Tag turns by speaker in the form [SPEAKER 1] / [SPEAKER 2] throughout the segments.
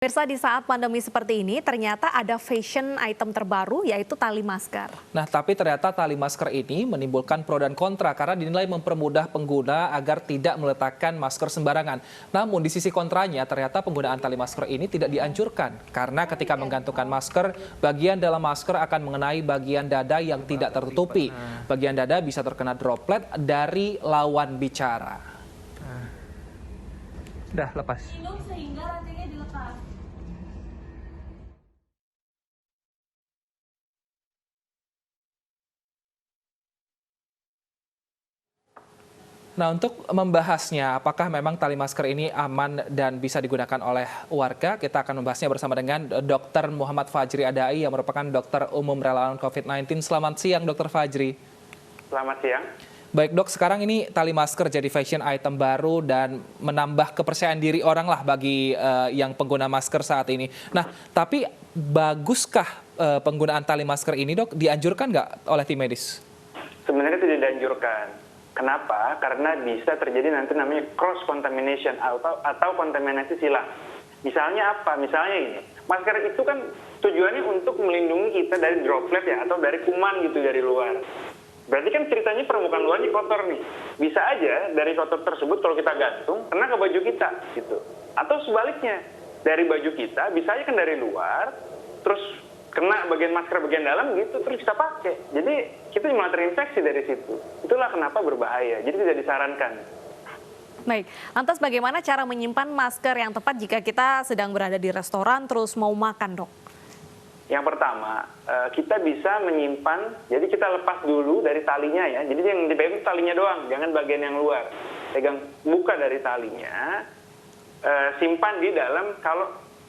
[SPEAKER 1] Pemirsa, di saat pandemi seperti ini ternyata ada fashion item terbaru yaitu tali masker.
[SPEAKER 2] Nah, tapi ternyata tali masker ini menimbulkan pro dan kontra karena dinilai mempermudah pengguna agar tidak meletakkan masker sembarangan. Namun di sisi kontranya ternyata penggunaan tali masker ini tidak dianjurkan karena ketika menggantungkan masker, bagian dalam masker akan mengenai bagian dada yang tidak tertutupi. Bagian dada bisa terkena droplet dari lawan bicara. Udah lepas.
[SPEAKER 3] Sehingga rantingnya dilepas.
[SPEAKER 2] Nah, untuk membahasnya apakah memang tali masker ini aman dan bisa digunakan oleh warga, kita akan membahasnya bersama dengan Dr. Muhammad Fajri Adai yang merupakan dokter umum relawan COVID-19. Selamat siang, Dr. Fajri.
[SPEAKER 4] Selamat siang.
[SPEAKER 2] Baik dok, sekarang ini tali masker jadi fashion item baru dan menambah kepercayaan diri orang lah bagi yang pengguna masker saat ini. Nah, tapi baguskah penggunaan tali masker ini dok? Dianjurkan nggak oleh tim medis?
[SPEAKER 4] Sebenarnya tidak dianjurkan. Kenapa? Karena bisa terjadi nanti namanya cross contamination atau kontaminasi silang. Misalnya apa? Misalnya ini, masker itu kan tujuannya untuk melindungi kita dari droplet ya, atau dari kuman gitu dari luar. Berarti kan ceritanya permukaan luarnya kotor nih. Bisa aja dari kotor tersebut kalau kita gantung, kena ke baju kita gitu. Atau sebaliknya, dari baju kita bisa aja kan dari luar, terus kena bagian masker bagian dalam gitu, terus kita pakai. Jadi kita malah terinfeksi dari situ. Itulah kenapa berbahaya, jadi tidak disarankan.
[SPEAKER 1] Baik, lantas bagaimana cara menyimpan masker yang tepat jika kita sedang berada di restoran terus mau makan, dok?
[SPEAKER 4] Yang pertama, kita bisa menyimpan, jadi kita lepas dulu dari talinya ya. Jadi yang dipegang talinya doang, jangan bagian yang luar. Pegang, buka dari talinya, simpan di dalam,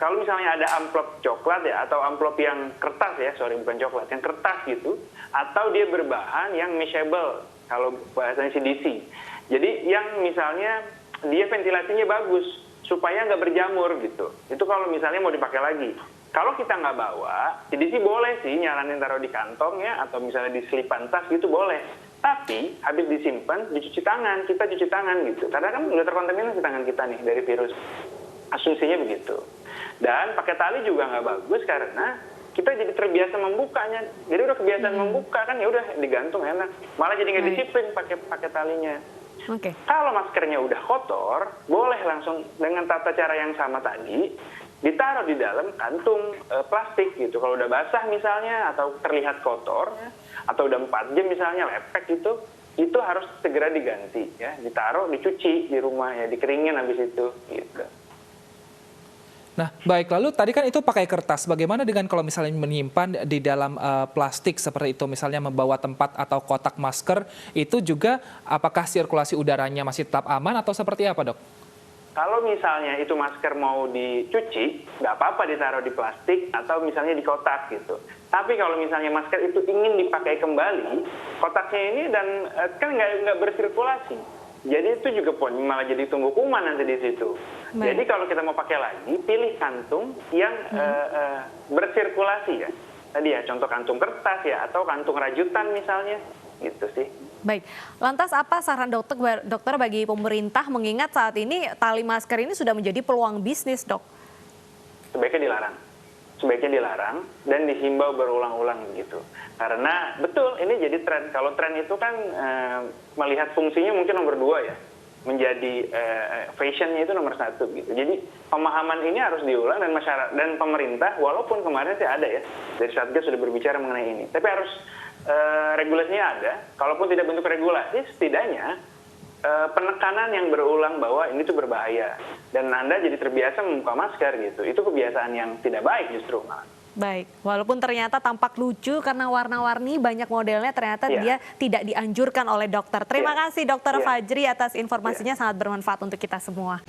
[SPEAKER 4] kalau misalnya ada amplop coklat ya, atau amplop yang kertas ya, bukan coklat, yang kertas gitu, atau dia berbahan yang meshable, kalau bahasanya CDC. Jadi yang misalnya dia ventilasinya bagus, supaya nggak berjamur gitu. Itu kalau misalnya mau dipakai lagi. Kalau kita nggak bawa, CDC boleh sih nyaranin taruh di kantong ya, atau misalnya di selipan tas gitu boleh. Tapi habis disimpan, dicuci tangan, kita cuci tangan gitu. Karena kan udah terkontaminasi tangan kita nih dari virus. Asumsinya begitu. Dan pakai tali juga nggak bagus karena kita jadi terbiasa membukanya. Jadi udah kebiasaan membuka kan ya udah digantung enak. Malah jadi nggak disiplin pakai talinya.
[SPEAKER 1] Oke.
[SPEAKER 4] Kalau maskernya udah kotor, boleh langsung dengan tata cara yang sama tadi ditaruh di dalam kantung plastik gitu. Kalau udah basah misalnya atau terlihat kotor atau udah 4 jam misalnya lepek gitu, itu harus segera diganti ya, ditaruh, dicuci di rumah ya, dikeringin habis itu gitu.
[SPEAKER 2] Nah, baik, lalu tadi kan itu pakai kertas. Bagaimana dengan kalau misalnya menyimpan di dalam plastik seperti itu, misalnya membawa tempat atau kotak masker, itu juga apakah sirkulasi udaranya masih tetap aman atau seperti apa, dok?
[SPEAKER 4] Kalau misalnya itu masker mau dicuci, nggak apa-apa ditaruh di plastik atau misalnya di kotak gitu. Tapi kalau misalnya masker itu ingin dipakai kembali, kotaknya ini dan kan nggak bersirkulasi. Jadi itu juga malah jadi tumbuh kuman nanti di situ. Jadi kalau kita mau pakai lagi, pilih kantung yang bersirkulasi ya. Tadi ya contoh kantung kertas ya, atau kantung rajutan misalnya, gitu sih.
[SPEAKER 1] Baik, lantas apa saran dokter bagi pemerintah mengingat saat ini tali masker ini sudah menjadi peluang bisnis, dok? Sebaiknya dilarang dan dihimbau berulang-ulang gitu. Karena betul ini jadi tren. Kalau tren itu kan melihat fungsinya mungkin nomor 2 ya, menjadi fashionnya itu nomor 1 gitu. Jadi pemahaman ini harus diulang dan masyarakat dan pemerintah, walaupun kemarin sih ada ya dari Satgas sudah berbicara mengenai ini, tapi harus regulasinya ada. Kalaupun tidak bentuk regulasi, setidaknya penekanan yang berulang bahwa ini tuh berbahaya dan Anda jadi terbiasa membuka masker gitu. Itu kebiasaan yang tidak baik justru malah. Baik, walaupun ternyata tampak lucu karena warna-warni banyak modelnya, ternyata dia tidak dianjurkan oleh dokter. Terima kasih Dokter Fajri atas informasinya, sangat bermanfaat untuk kita semua.